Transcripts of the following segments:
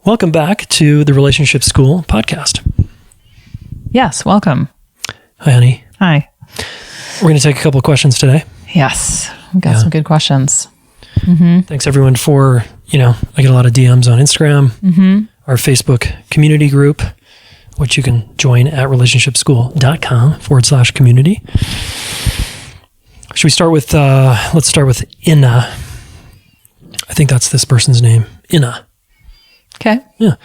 Welcome back to the Relationship School podcast. Yes, welcome. Hi, honey. Hi. We're going to take a couple of questions today. Yes, we've got some good questions. Thanks, everyone, for, I get a lot of DMs on Instagram, our Facebook community group, which you can join at relationshipschool.com/community. Should we start with, let's start with Inna. I think that's this person's name, Inna. Okay. Yeah.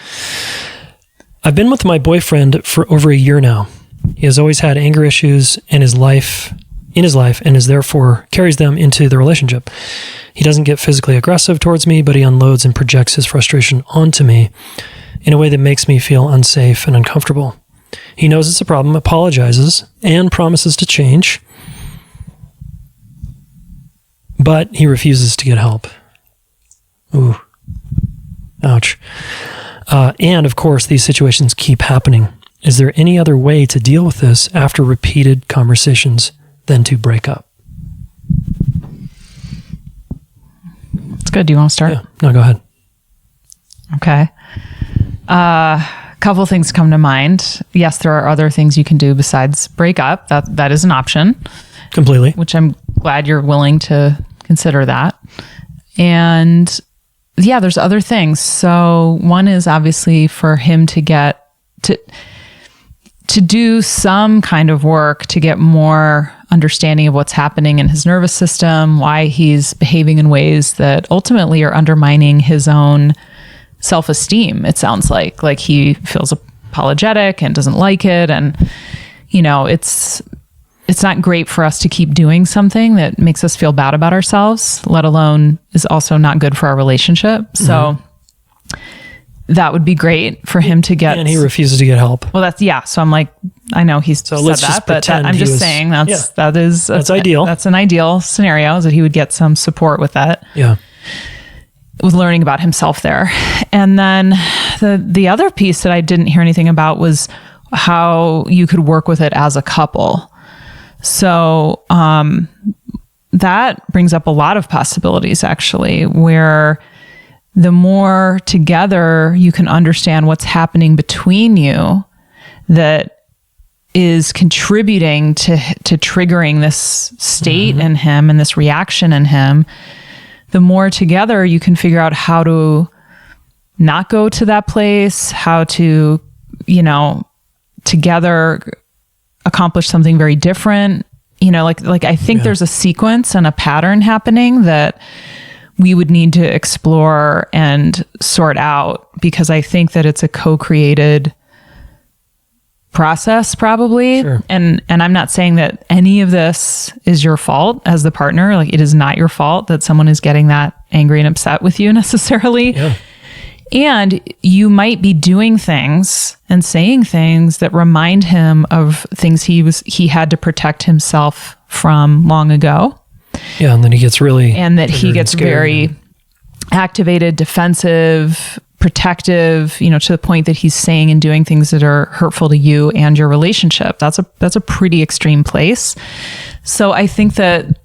I've been with my boyfriend for over a year now. He has always had anger issues in his life and is therefore carries them into the relationship. He doesn't get physically aggressive towards me, but he unloads and projects his frustration onto me in a way that makes me feel unsafe and uncomfortable. He knows it's a problem, apologizes, and promises to change, but he refuses to get help. Ooh. Ouch. And of course, these situations keep happening. Is there any other way to deal with this after repeated conversations than to break up? It's good. Do you want to start? Yeah. No, go ahead. Okay. Couple things come to mind. Yes, there are other things you can do besides break up. That is an option. Completely. Which I'm glad you're willing to consider that. And yeah, there's other things. So one is obviously for him to get to do some kind of work to get more understanding of what's happening in his nervous system, why he's behaving in ways that ultimately are undermining his own self-esteem. It sounds like he feels apologetic and doesn't like it. And, it's not great for us to keep doing something that makes us feel bad about ourselves, let alone is also not good for our relationship. So that would be great for him to get. And he refuses to get help. Well, so I'm like, I know he's said that, but I'm just saying that's ideal. That's an ideal scenario, is that he would get some support with that. Yeah. With learning about himself there. And then the other piece that I didn't hear anything about was how you could work with it as a couple. So that brings up a lot of possibilities, actually, where the more together you can understand what's happening between you that is contributing to triggering this state in him and this reaction in him, the more together you can figure out how to not go to that place, how to, together accomplish something very different. I think there's a sequence and a pattern happening that we would need to explore and sort out, because I think that it's a co-created process probably. Sure. And I'm not saying that any of this is your fault as the partner. Like, it is not your fault that someone is getting that angry and upset with you necessarily. Yeah. And you might be doing things and saying things that remind him of things he had to protect himself from long ago. Yeah, and then he gets really... And that he gets very activated, defensive, protective, to the point that he's saying and doing things that are hurtful to you and your relationship. That's a pretty extreme place. So I think that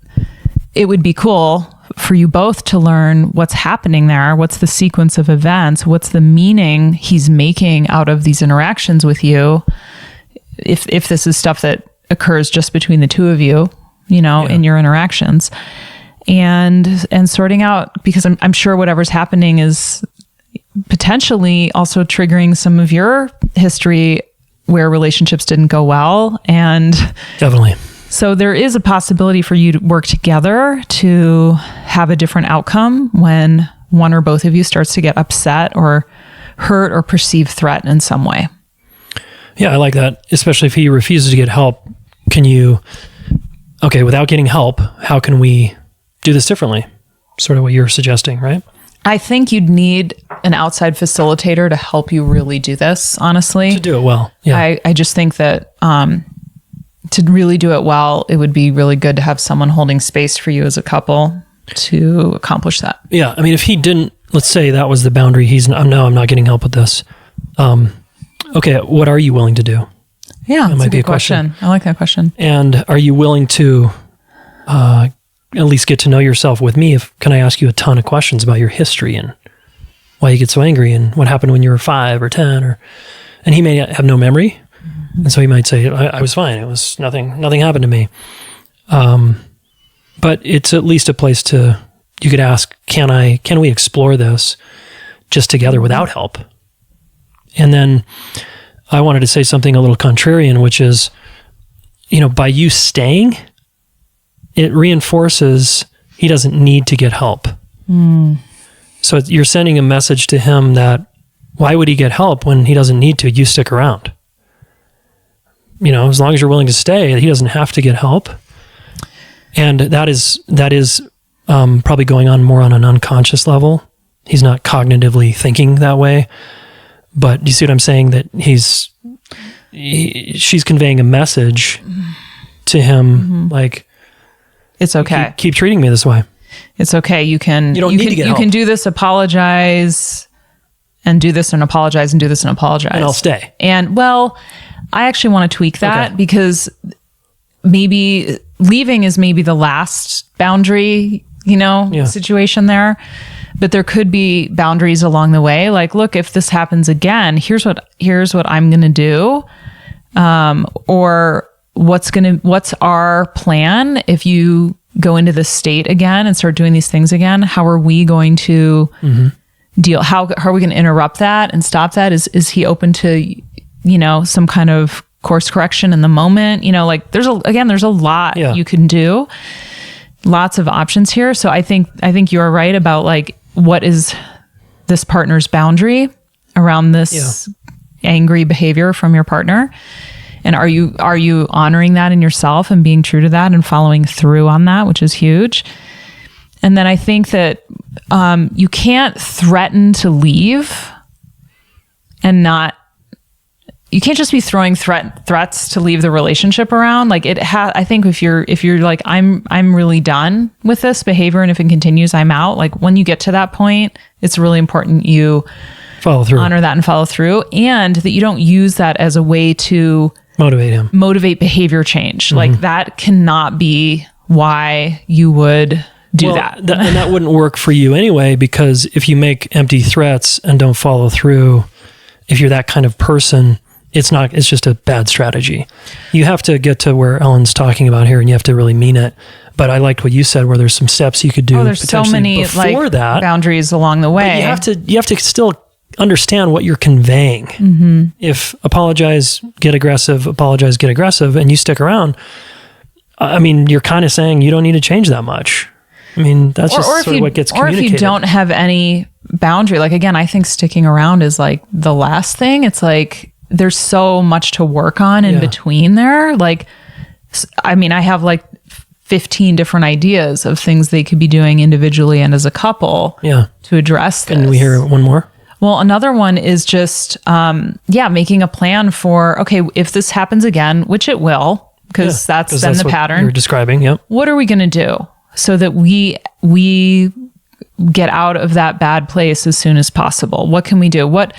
it would be cool for you both to learn what's happening there. What's the sequence of events? What's the meaning he's making out of these interactions with you? If this is stuff that occurs just between the two of you, in your interactions, and sorting out, because I'm sure whatever's happening is potentially also triggering some of your history where relationships didn't go well. And definitely. So there is a possibility for you to work together to have a different outcome when one or both of you starts to get upset or hurt or perceived threat in some way. Yeah, I like that. Especially if he refuses to get help. Without getting help, how can we do this differently? Sort of what you're suggesting, right? I think you'd need an outside facilitator to help you really do this, honestly. To do it well. Yeah. I just think that to really do it well, it would be really good to have someone holding space for you as a couple to accomplish that. Yeah. I mean, if he didn't, let's say that was the boundary. I'm not getting help with this. Okay. What are you willing to do? Yeah. That might be a question. I like that question. And are you willing to at least get to know yourself with me? Can I ask you a ton of questions about your history and why you get so angry and what happened when you were 5 or 10, and he may have no memory. And so he might say, I was fine. It was nothing happened to me. But it's at least a place you could ask, can we explore this just together without help? And then I wanted to say something a little contrarian, which is, by you staying, it reinforces he doesn't need to get help. So you're sending a message to him that why would he get help when he doesn't need to? You stick around. As long as you're willing to stay, he doesn't have to get help. And that is probably going on more on an unconscious level. He's not cognitively thinking that way. But do you see what I'm saying? That she's conveying a message to him, like, it's okay. Keep treating me this way. It's okay. You don't need to get help. You can do this, apologize, and do this and apologize, and do this and apologize. And I'll stay. And I actually want to tweak that because maybe leaving is maybe the last boundary, situation there. But there could be boundaries along the way. Like, look, if this happens again, here's what I'm going to do. Or what's our plan if you go into this state again and start doing these things again? How are we going to deal? How are we going to interrupt that and stop that? Is he open to, some kind of course correction in the moment? There's a lot you can do. Lots of options here. So I think you're right about like, what is this partner's boundary around this angry behavior from your partner? And are you honoring that in yourself and being true to that and following through on that, which is huge. And then I think that you can't threaten to leave and you can't just be throwing threats to leave the relationship around. Like I think if you're like, I'm really done with this behavior, and if it continues, I'm out. Like when you get to that point, it's really important you follow through, honor that and follow through, and that you don't use that as a way to motivate behavior change. Like that cannot be why you would do that. And that wouldn't work for you anyway, because if you make empty threats and don't follow through, if you're that kind of person, it's just a bad strategy. You have to get to where Ellen's talking about here, and you have to really mean it. But I liked what you said, where there's some steps you could do. There's so many boundaries along the way. But you have to still understand what you're conveying. If apologize, get aggressive, and you stick around, I mean, you're kind of saying you don't need to change that much. I mean, that's just sort of what gets communicated. Or if you don't have any boundary, like again, I think sticking around is like the last thing. It's like, there's so much to work on in between there. Like, I mean, I have like 15 different ideas of things they could be doing individually and as a couple to address this. Can we hear one more? Well, another one is just, making a plan for, okay, if this happens again, which it will, because that's been the pattern you're describing. Yep. What are we going to do so that we get out of that bad place as soon as possible? What can we do? What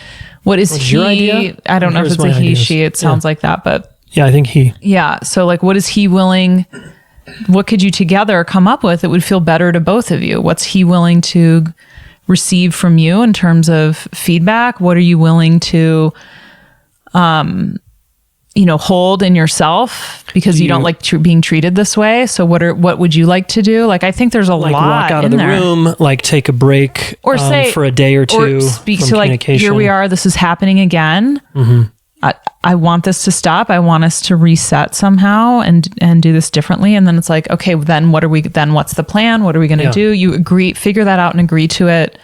is he? Your idea? I don't know if it's a he, she. It sounds like that, but yeah, I think he. Yeah. So like, what is he willing? What could you together come up with that would feel better to both of you? What's he willing to receive from you in terms of feedback? What are you willing to, hold in yourself because you don't like being treated this way? So what would you like to do? Like, I think there's a lot walk out of the room, like take a break, or say for a day or two, or speak to like, here we are, this is happening again. I want this to stop. I want us to reset somehow and do this differently. And then it's like, okay, then what's the plan? What are we going to do? You figure that out and agree to it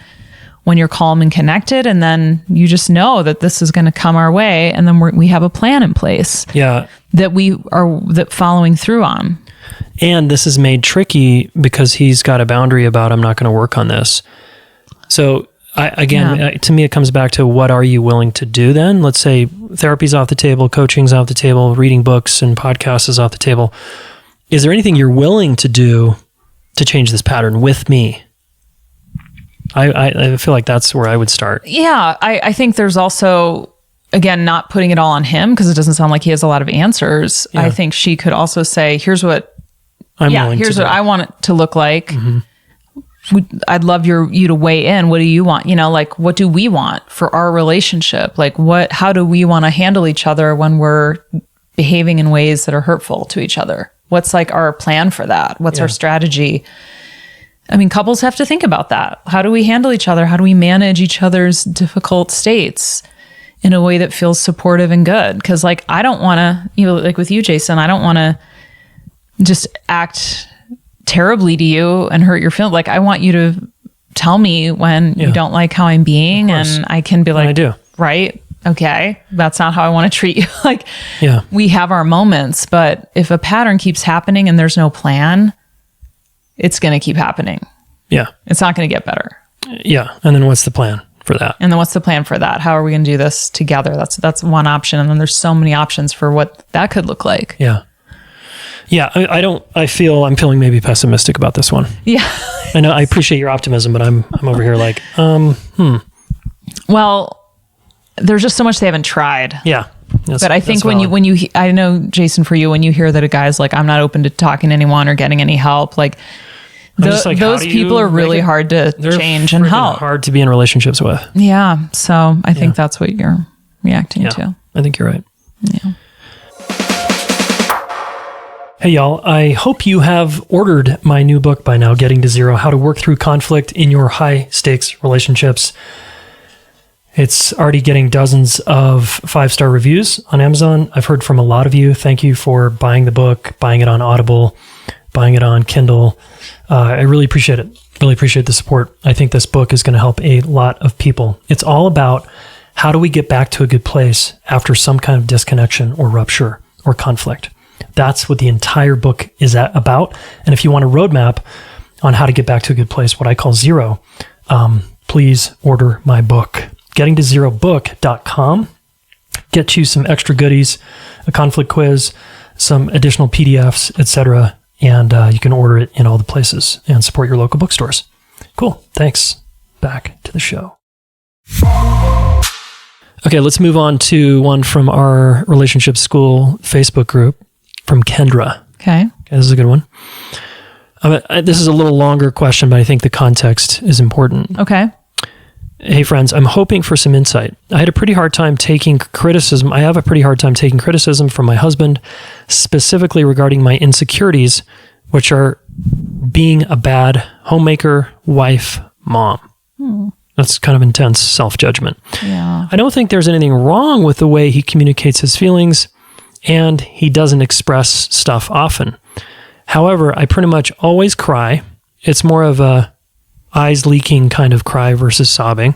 when you're calm and connected. And then you just know that this is going to come our way. And then we have a plan in place that following through on. And this is made tricky because he's got a boundary about, I'm not going to work on this. So to me, it comes back to what are you willing to do then? Let's say therapy's off the table, coaching's off the table, reading books and podcasts is off the table. Is there anything you're willing to do to change this pattern with me? I feel like that's where I would start. Yeah, I think there's also, again, not putting it all on him because it doesn't sound like he has a lot of answers. Yeah. I think she could also say, here's what I want it to look like. I'd love you to weigh in. What do you want? Like, what do we want for our relationship? Like, how do we want to handle each other when we're behaving in ways that are hurtful to each other? What's like our plan for that? What's our strategy? I mean, couples have to think about that. How do we handle each other? How do we manage each other's difficult states in a way that feels supportive and good? Because like, I don't want to, like with you, Jayson, I don't want to just act terribly to you and hurt your feelings. Like, I want you to tell me when you don't like how I'm being, and I can be like, I do. Right? Okay. That's not how I want to treat you. Like, we have our moments, but if a pattern keeps happening and there's no plan, it's going to keep happening. Yeah. It's not going to get better. Yeah. And then what's the plan for that? How are we going to do this together? That's one option. And then there's so many options for what that could look like. Yeah. Yeah, I'm feeling maybe pessimistic about this one. Yeah. I know, I appreciate your optimism, but I'm over here like, Well, there's just so much they haven't tried. Yeah. But I think when you, I know, Jayson, for you, when you hear that a guy's like, I'm not open to talking to anyone or getting any help, like, those people are really hard to change and help. Hard to be in relationships with. Yeah. So I think that's what you're reacting to. I think you're right. Yeah. Hey, y'all. I hope you have ordered my new book by now, Getting to Zero, How to Work Through Conflict in Your High-Stakes Relationships. It's already getting dozens of 5-star reviews on Amazon. I've heard from a lot of you. Thank you for buying the book, buying it on Audible, buying it on Kindle. I really appreciate it. Really appreciate the support. I think this book is going to help a lot of people. It's all about how do we get back to a good place after some kind of disconnection or rupture or conflict. That's what the entire book is about. And if you want a roadmap on how to get back to a good place, what I call zero, please order my book. GettingToZeroBook.com. Get you some extra goodies, a conflict quiz, some additional PDFs, etc. And you can order it in all the places and support your local bookstores. Cool. Thanks. Back to the show. Okay, let's move on to one from our relationship school Facebook group from Kendra. Okay, this is a good one. This is a little longer question, but I think the context is important. Okay. Hey, friends, I'm hoping for some insight. I have a pretty hard time taking criticism from my husband, specifically regarding my insecurities, which are being a bad homemaker, wife, mom. That's kind of intense self-judgment. Yeah. I don't think there's anything wrong with the way he communicates his feelings, and he doesn't express stuff often. However, I pretty much always cry. It's more of a eyes leaking kind of cry versus sobbing.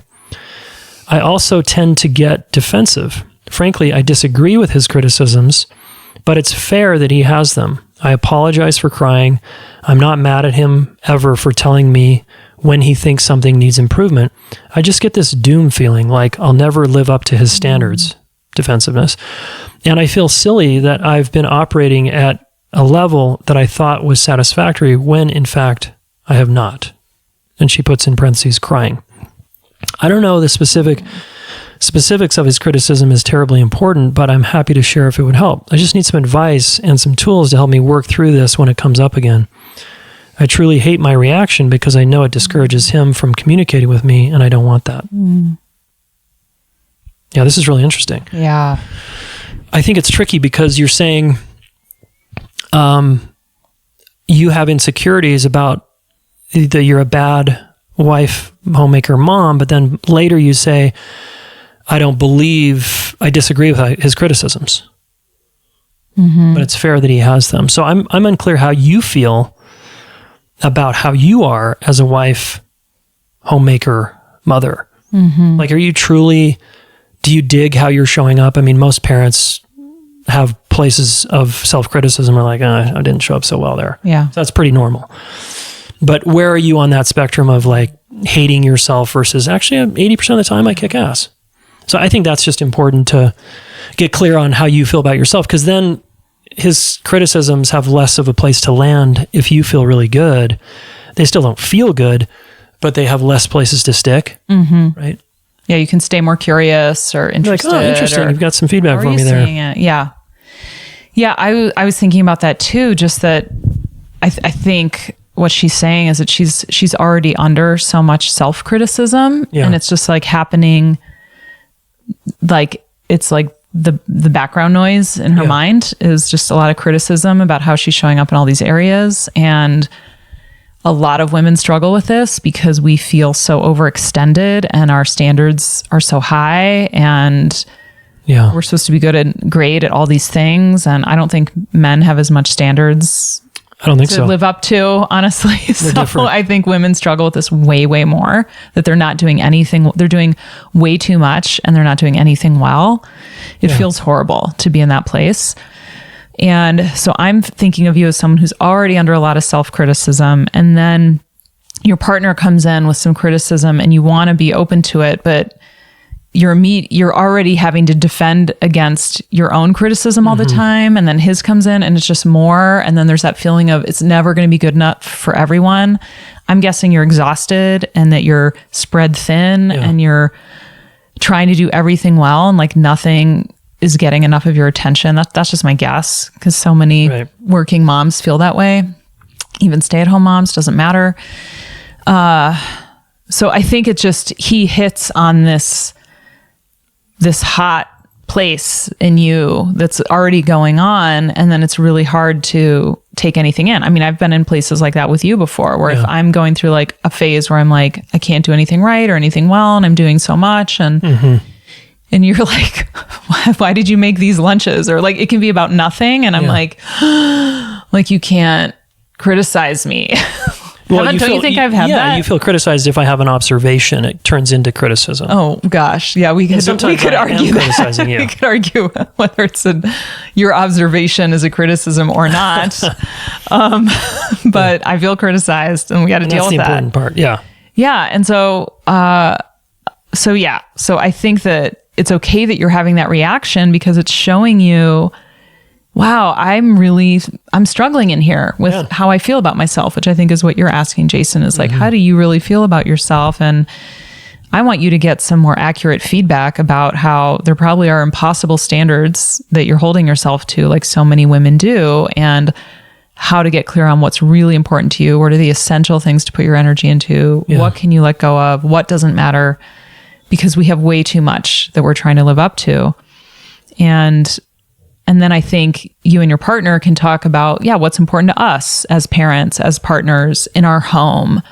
I also tend to get defensive. Frankly, I disagree with his criticisms, but it's fair that he has them. I apologize for crying. I'm not mad at him ever for telling me when he thinks something needs improvement. I just get this doom feeling like I'll never live up to his standards, defensiveness. And I feel silly that I've been operating at a level that I thought was satisfactory when, in fact, I have not. And she puts in parentheses, crying. I don't know the specifics of his criticism is terribly important, but I'm happy to share if it would help. I just need some advice and some tools to help me work through this when it comes up again. I truly hate my reaction because I know it discourages him from communicating with me, and I don't want that. Yeah, this is really interesting. Yeah. I think it's tricky because you're saying you have insecurities about that you're a bad wife, homemaker, mom, but then later you say, I disagree with his criticisms. But it's fair that he has them. So I'm unclear how you feel about how you are as a wife, homemaker, mother. Like, do you dig how you're showing up? I mean, most parents have places of self-criticism are like, I didn't show up so well there. Yeah. So that's pretty normal. But where are you on that spectrum of like hating yourself versus actually 80% of the time I kick ass? So I think that's just important to get clear on how you feel about yourself, because then his criticisms have less of a place to land if you feel really good. They still don't feel good, but they have less places to stick, right? Yeah, you can stay more curious or interested. Like, interesting. You've got some feedback for me there. Yeah. Yeah, I was thinking about that too, just that I think what she's saying is that she's already under so much self-criticism, and it's just like happening, like it's like the background noise in her mind is just a lot of criticism about how she's showing up in all these areas. And a lot of women struggle with this because we feel so overextended and our standards are so high, and we're supposed to be great at all these things. And I don't think men have as much standards I don't think to so. live up to, honestly. So different. I think women struggle with this way, way more, that they're not doing anything. They're doing way too much and they're not doing anything well. It feels horrible to be in that place. And so I'm thinking of you as someone who's already under a lot of self-criticism, and then your partner comes in with some criticism and you want to be open to it, but you're already having to defend against your own criticism all the time. And then his comes in and it's just more. And then there's that feeling of it's never going to be good enough for everyone. I'm guessing you're exhausted and that you're spread thin and you're trying to do everything well, and like nothing is getting enough of your attention. That's just my guess, because so many working moms feel that way. Even stay-at-home moms, doesn't matter. So I think it's just, he hits on this hot place in you that's already going on, and then it's really hard to take anything in. I mean, I've been in places like that with you before, where if I'm going through like a phase where I'm like, I can't do anything right or anything well, and I'm doing so much, and you're like, why did you make these lunches? Or like, it can be about nothing, and I'm like you can't criticize me. Well, don't you think I've had that? Yeah, you feel criticized if I have an observation. It turns into criticism. Oh gosh, yeah, we could argue criticizing you. We could argue whether it's your observation is a criticism or not. But I feel criticized, and we got to deal with that. That's the important part. Yeah. Yeah, and so I think that it's okay that you're having that reaction, because it's showing you, wow, I'm struggling in here with how I feel about myself, which I think is what you're asking, Jayson, is like, how do you really feel about yourself? And I want you to get some more accurate feedback about how there probably are impossible standards that you're holding yourself to, like so many women do, and how to get clear on what's really important to you. What are the essential things to put your energy into? Yeah. What can you let go of? What doesn't matter? Because we have way too much that we're trying to live up to. And then I think you and your partner can talk about, what's important to us as parents, as partners in our home.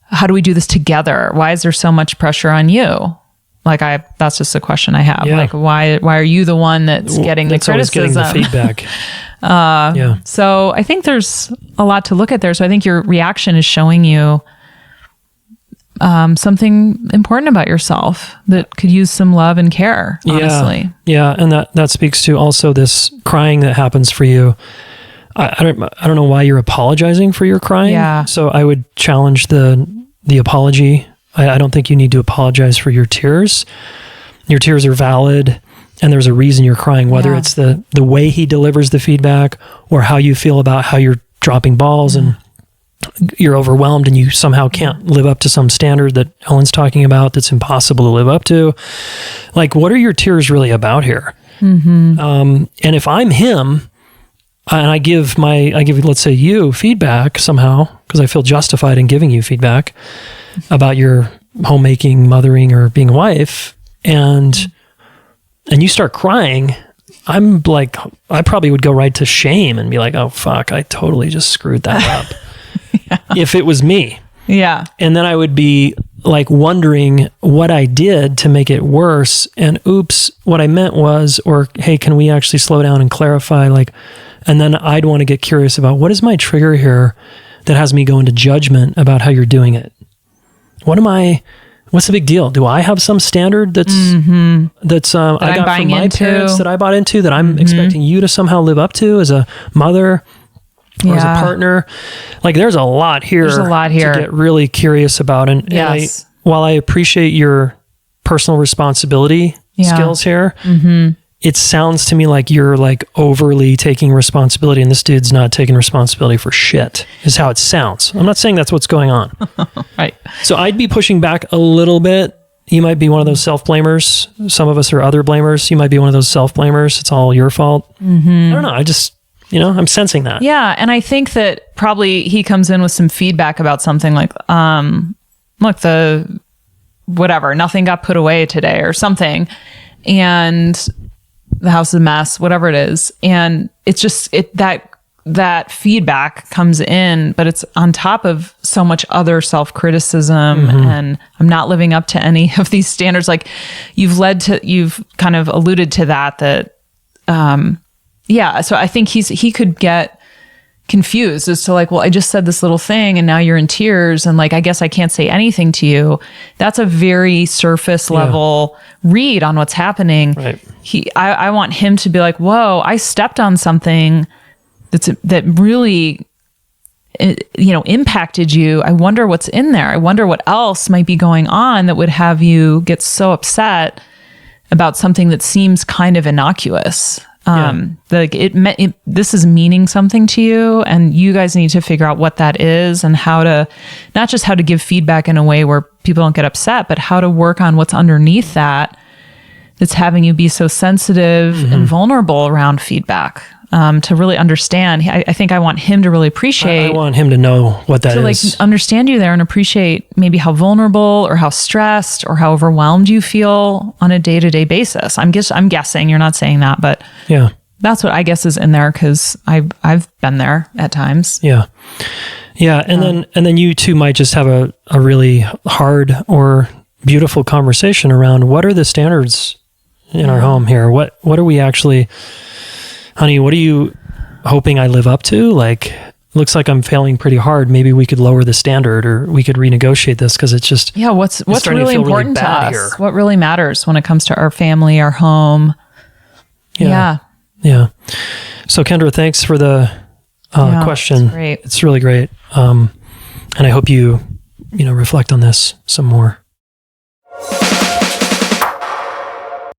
How do we do this together? Why is there so much pressure on you? Like that's just a question I have. Yeah. Like, why are you the one that's getting the criticism? Getting the feedback. So I think there's a lot to look at there. So I think your reaction is showing you something important about yourself that could use some love and care, honestly. Yeah. And that speaks to also this crying that happens for you. I don't know why you're apologizing for your crying. Yeah. So I would challenge the apology. I don't think you need to apologize for your tears. Your tears are valid, and there's a reason you're crying, whether it's the way he delivers the feedback or how you feel about how you're dropping balls and you're overwhelmed and you somehow can't live up to some standard that Ellen's talking about that's impossible to live up to. Like, what are your tears really about here? And if I'm him and I give, let's say, you feedback somehow, because I feel justified in giving you feedback about your homemaking, mothering, or being a wife, and you start crying, I'm like, I probably would go right to shame and be like, oh fuck, I totally just screwed that up. If it was me. Yeah. And then I would be like wondering what I did to make it worse, and oops, what I meant was, or hey, can we actually slow down and clarify? Like, and then I'd want to get curious about, what is my trigger here that has me go into judgment about how you're doing it? What's the big deal? Do I have some standard that's I got from my parents that I bought into, that I'm expecting you to somehow live up to as a mother or as a partner? Like, there's a lot here. To get really curious about. And while I appreciate your personal responsibility skills here, it sounds to me like you're like overly taking responsibility, and this dude's not taking responsibility for shit, is how it sounds. I'm not saying that's what's going on. Right. So I'd be pushing back a little bit. You might be one of those self-blamers. Some of us are other blamers. You might be one of those self-blamers. It's all your fault. I don't know. I'm sensing that. Yeah. And I think that probably he comes in with some feedback about something like, look, nothing got put away today or something. And the house is a mess, whatever it is. And it's just that feedback comes in, but it's on top of so much other self-criticism, and I'm not living up to any of these standards. Like you've kind of alluded to that, so I think he could get confused as to like, well, I just said this little thing and now you're in tears and like, I guess I can't say anything to you. That's a very surface level read on what's happening. Right. I want him to be like, whoa, I stepped on something that really, impacted you. I wonder what's in there. I wonder what else might be going on that would have you get so upset about something that seems kind of innocuous. This is meaning something to you, and you guys need to figure out what that is and not just how to give feedback in a way where people don't get upset, but how to work on what's underneath that's having you be so sensitive and vulnerable around feedback. To really understand. I think I want him to really appreciate. I want him to know what that is. To like understand you there and appreciate maybe how vulnerable or how stressed or how overwhelmed you feel on a day-to-day basis. I'm guessing you're not saying that, but yeah, that's what I guess is in there because I've been there at times. Yeah. Yeah. And then you two might just have a really hard or beautiful conversation around what are the standards in our home here? What are we actually, honey, what are you hoping I live up to? Like, looks like I'm failing pretty hard. Maybe we could lower the standard or we could renegotiate this because it's just... Yeah, what's really important to us? Here. What really matters when it comes to our family, our home? Yeah. So Kendra, thanks for the question. Great. It's really great. And I hope you reflect on this some more.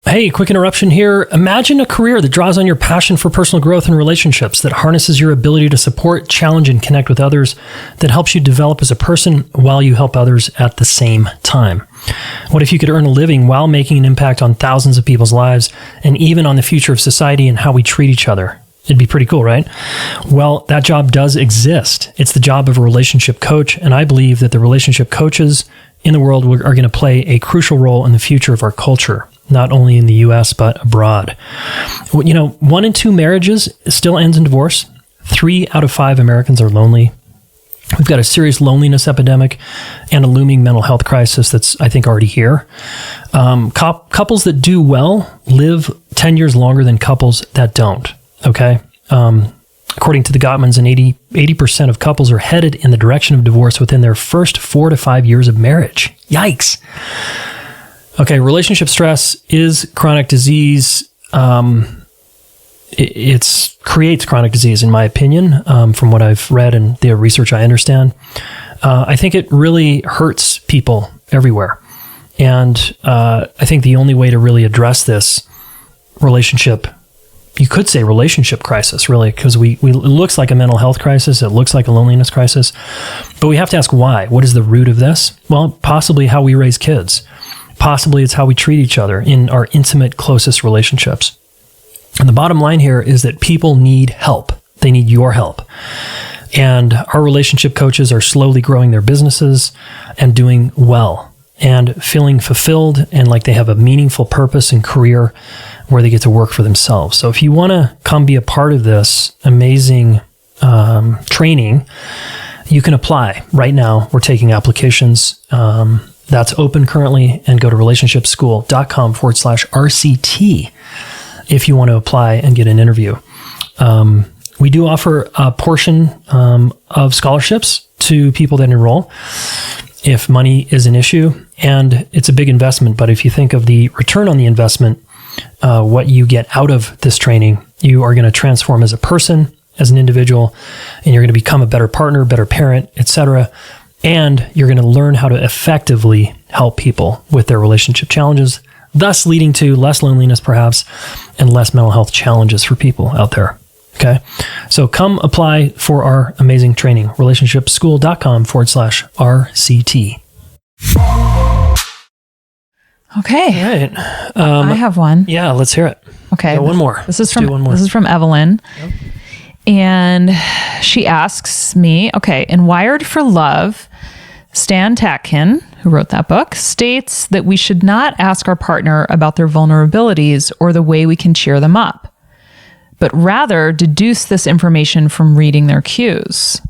Hey, quick interruption here. Imagine a career that draws on your passion for personal growth and relationships, that harnesses your ability to support, challenge, and connect with others, that helps you develop as a person while you help others at the same time. What if you could earn a living while making an impact on thousands of people's lives and even on the future of society and how we treat each other? It'd be pretty cool, right? Well, that job does exist. It's the job of a relationship coach, and I believe that the relationship coaches in the world are going to play a crucial role in the future of our culture, not only in the US, but abroad. 1 in 2 marriages still ends in divorce. 3 out of 5 Americans are lonely. We've got a serious loneliness epidemic and a looming mental health crisis that's, I think, already here. Couples that do well live 10 years longer than couples that don't, okay? According to the Gottmans, 80% of couples are headed in the direction of divorce within their first 4 to 5 years of marriage. Yikes. Okay, relationship stress is chronic disease. It creates chronic disease, in my opinion, from what I've read and the research I understand. I think it really hurts people everywhere. And I think the only way to really address this relationship crisis, really, because it looks like a mental health crisis. It looks like a loneliness crisis. But we have to ask why. What is the root of this? Well, possibly how we raise kids. Possibly it's how we treat each other in our intimate, closest relationships. And the bottom line here is that people need help. They need your help. And our relationship coaches are slowly growing their businesses and doing well and feeling fulfilled and like they have a meaningful purpose and career where they get to work for themselves. So if you want to come be a part of this amazing training, you can apply right now. We're taking applications. That's open currently, and go to relationshipschool.com/RCT if you want to apply and get an interview. We do offer a portion of scholarships to people that enroll if money is an issue, and it's a big investment. But if you think of the return on the investment, what you get out of this training, you are going to transform as a person, as an individual, and you're going to become a better partner, better parent, etc. And you're going to learn how to effectively help people with their relationship challenges, thus leading to less loneliness, perhaps, and less mental health challenges for people out there. Okay. So come apply for our amazing training, relationshipschool.com/RCT. Okay. All right. I have one. Yeah, let's hear it. Okay. One more. This is from Evelyn. Yep. And she asks me, okay, in Wired for Love, Stan Tatkin, who wrote that book, states that we should not ask our partner about their vulnerabilities or the way we can cheer them up, but rather deduce this information from reading their cues.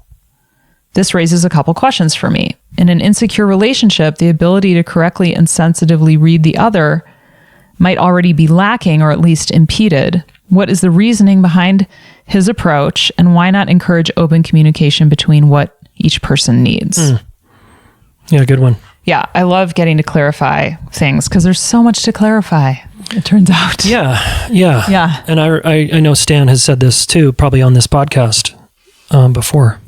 This raises a couple questions for me. In an insecure relationship, the ability to correctly and sensitively read the other might already be lacking or at least impeded. What is the reasoning behind his approach, and why not encourage open communication between what each person needs? Yeah, good one. Yeah, I love getting to clarify things because there's so much to clarify, it turns out. Yeah. And I know Stan has said this too, probably on this podcast before.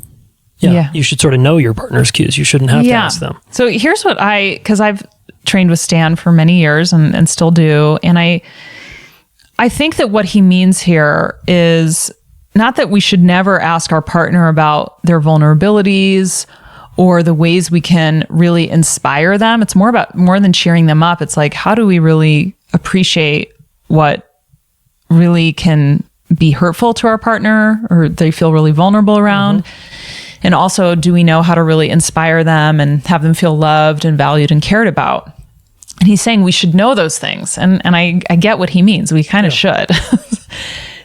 Yeah, you should sort of know your partner's cues. You shouldn't have to ask them. So here's what because I've trained with Stan for many years and still do. And I think that what he means here is not that we should never ask our partner about their vulnerabilities or the ways we can really inspire them. It's more than cheering them up. It's like, how do we really appreciate what really can be hurtful to our partner or they feel really vulnerable around? And also, do we know how to really inspire them and have them feel loved and valued and cared about? And he's saying we should know those things. And I get what he means. We kind of should.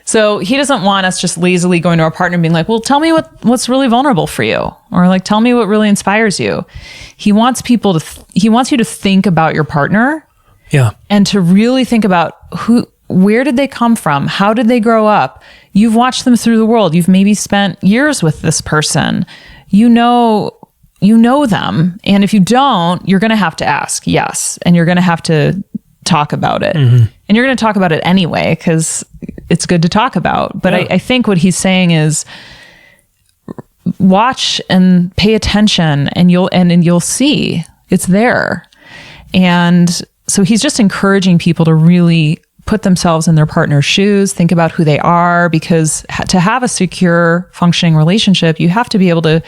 So he doesn't want us just lazily going to our partner and being like, well, tell me what's really vulnerable for you. Or like, tell me what really inspires you. He wants you to think about your partner. Yeah. And to really think about where did they come from? How did they grow up? You've watched them through the world. You've maybe spent years with this person. You know them. And if you don't, you're going to have to ask. Yes. And you're going to have to talk about it. And you're going to talk about it anyway, because it's good to talk about. But I think what he's saying is watch and pay attention and you'll see it's there. And so he's just encouraging people to really put themselves in their partner's shoes, think about who they are, because to have a secure, functioning relationship, you have to be able to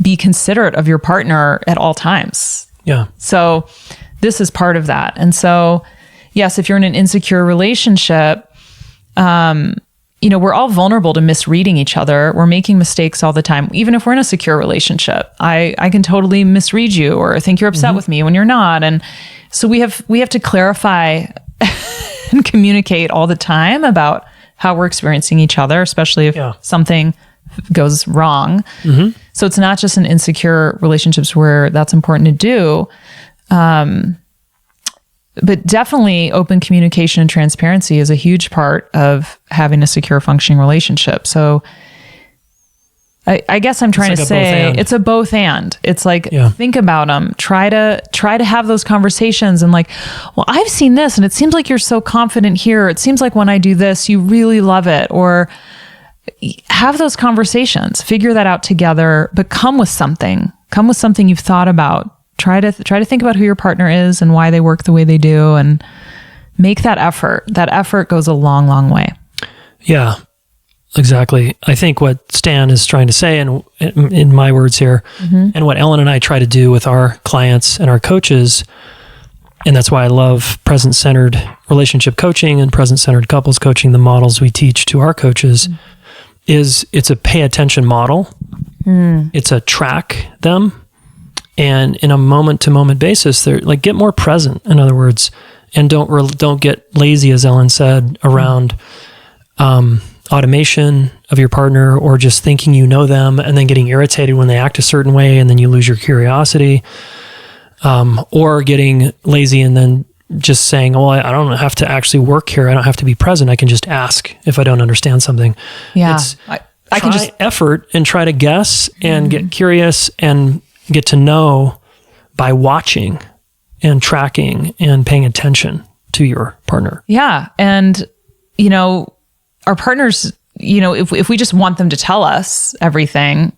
be considerate of your partner at all times. Yeah. So this is part of that. And so, yes, if you're in an insecure relationship, we're all vulnerable to misreading each other. We're making mistakes all the time. Even if we're in a secure relationship, I can totally misread you or think you're upset with me when you're not. And so we have to clarify and communicate all the time about how we're experiencing each other, especially if something goes wrong. So it's not just in insecure relationships where that's important to do. But definitely open communication and transparency is a huge part of having a secure, functioning relationship. So I guess I'm trying to say it's a both and. It's like, think about them, try to have those conversations and like, well, I've seen this and it seems like you're so confident here. It seems like when I do this, you really love it. Or have those conversations, figure that out together, but come with something you've thought about. Try to think about who your partner is and why they work the way they do and make that effort. That effort goes a long, long way. Yeah. Exactly. I think what Stan is trying to say, and in my words here, and what Ellen and I try to do with our clients and our coaches, and that's why I love present-centered relationship coaching and present-centered couples coaching, the models we teach to our coaches, is it's a pay attention model. It's a track them. And in a moment-to-moment basis, they're like, get more present, in other words, and don't get lazy, as Ellen said, around automation of your partner or just thinking you know them and then getting irritated when they act a certain way and then you lose your curiosity, or getting lazy and then just saying, well, I don't have to actually work here. I don't have to be present. I can just ask if I don't understand something. Yeah. I can just effort and try to guess and get curious and get to know by watching and tracking and paying attention to your partner. Yeah. And, our partners, if we just want them to tell us everything,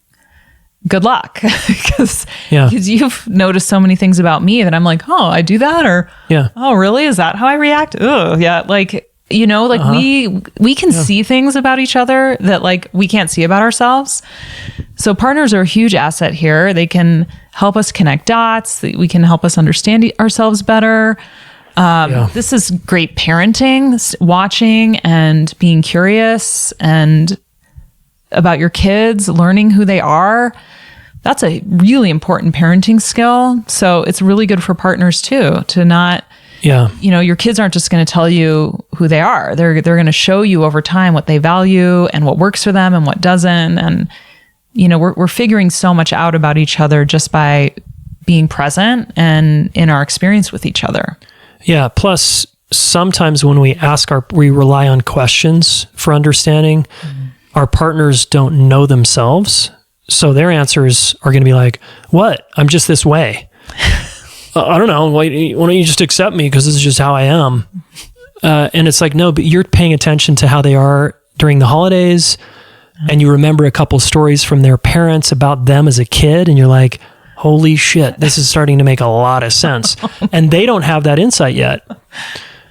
good luck. Because you've noticed so many things about me that I'm like, oh, I do that? Or, oh, really? Is that how I react? Oh, yeah. Like, we can see things about each other that like we can't see about ourselves. So partners are a huge asset here. They can help us connect dots. We can help us understand ourselves better. This is great parenting, watching and being curious and about your kids, learning who they are, that's a really important parenting skill. So it's really good for partners too, to not, your kids aren't just going to tell you who they are. They're going to show you over time what they value and what works for them and what doesn't. And, we're figuring so much out about each other just by being present and in our experience with each other. Yeah. Plus, sometimes when we rely on questions for understanding, our partners don't know themselves. So their answers are going to be like, what? I'm just this way. I don't know. Why don't you just accept me? Because this is just how I am. And it's like, no, but you're paying attention to how they are during the holidays. And you remember a couple stories from their parents about them as a kid. And you're like, holy shit, this is starting to make a lot of sense. And they don't have that insight yet.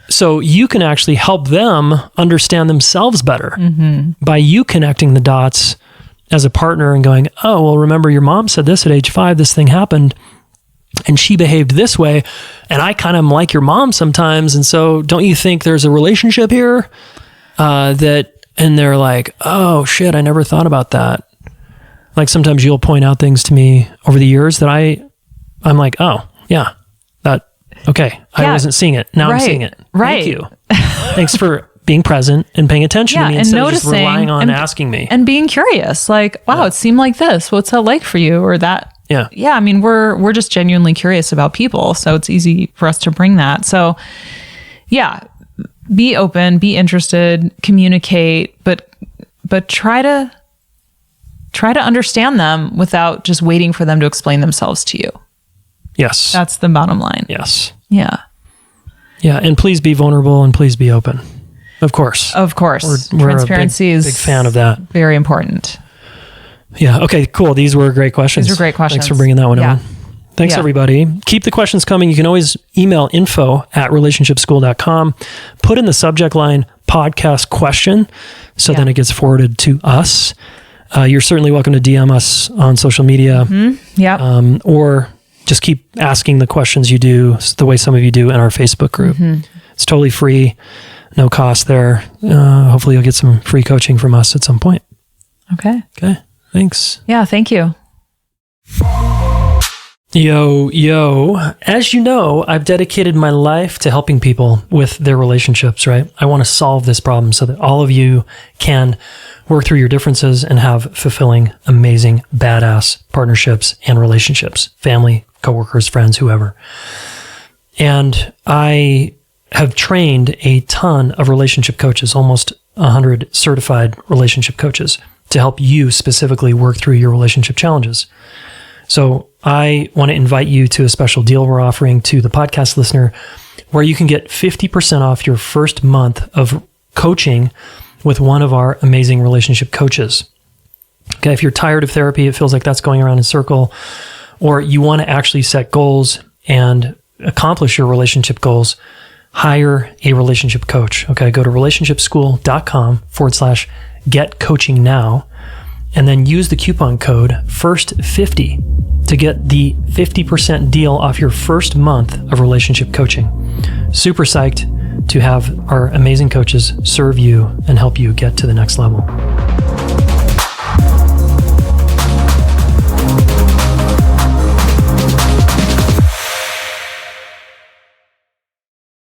So you can actually help them understand themselves better by you connecting the dots as a partner and going, oh, well, remember your mom said this at age 5, this thing happened and she behaved this way. And I kind of am like your mom sometimes. And so don't you think there's a relationship here and they're like, oh shit, I never thought about that. Like sometimes you'll point out things to me over the years that I'm like, oh yeah, okay. I wasn't seeing it. Now I'm seeing it. Right. Thank you. Thanks for being present and paying attention to me instead of just relying on asking me. And being curious, like, wow, it seemed like this. What's that like for you? Or that. Yeah. Yeah. I mean, we're just genuinely curious about people. So it's easy for us to bring that. So yeah, be open, be interested, communicate, but try to understand them without just waiting for them to explain themselves to you. Yes. That's the bottom line. Yes. Yeah. Yeah. And please be vulnerable and please be open. Of course. Of course. We're Transparency is big fan of that. Very important. Yeah. Okay, cool. These were great questions. These were great questions. Thanks for bringing that one on. Thanks, everybody. Keep the questions coming. You can always email info@relationshipschool.com. Put in the subject line podcast question. So then it gets forwarded to us. You're certainly welcome to DM us on social media. Or just keep asking the questions you do the way some of you do in our Facebook group. It's totally free. No cost there. Hopefully you'll get some free coaching from us at some point. Okay. Thanks. Yeah. Thank you. Yo. As you know, I've dedicated my life to helping people with their relationships, right? I want to solve this problem so that all of you can work through your differences and have fulfilling, amazing, badass partnerships and relationships, family, coworkers, friends, whoever. And I have trained a ton of relationship coaches, almost 100 certified relationship coaches, to help you specifically work through your relationship challenges. So I want to invite you to a special deal we're offering to the podcast listener where you can get 50% off your first month of coaching with one of our amazing relationship coaches. Okay, if you're tired of therapy, it feels like that's going around in a circle, or you want to actually set goals and accomplish your relationship goals, hire a relationship coach. Okay, go to relationshipschool.com/get coaching now, and then use the coupon code FIRST50 to get the 50% deal off your first month of relationship coaching. Super psyched to have our amazing coaches serve you and help you get to the next level.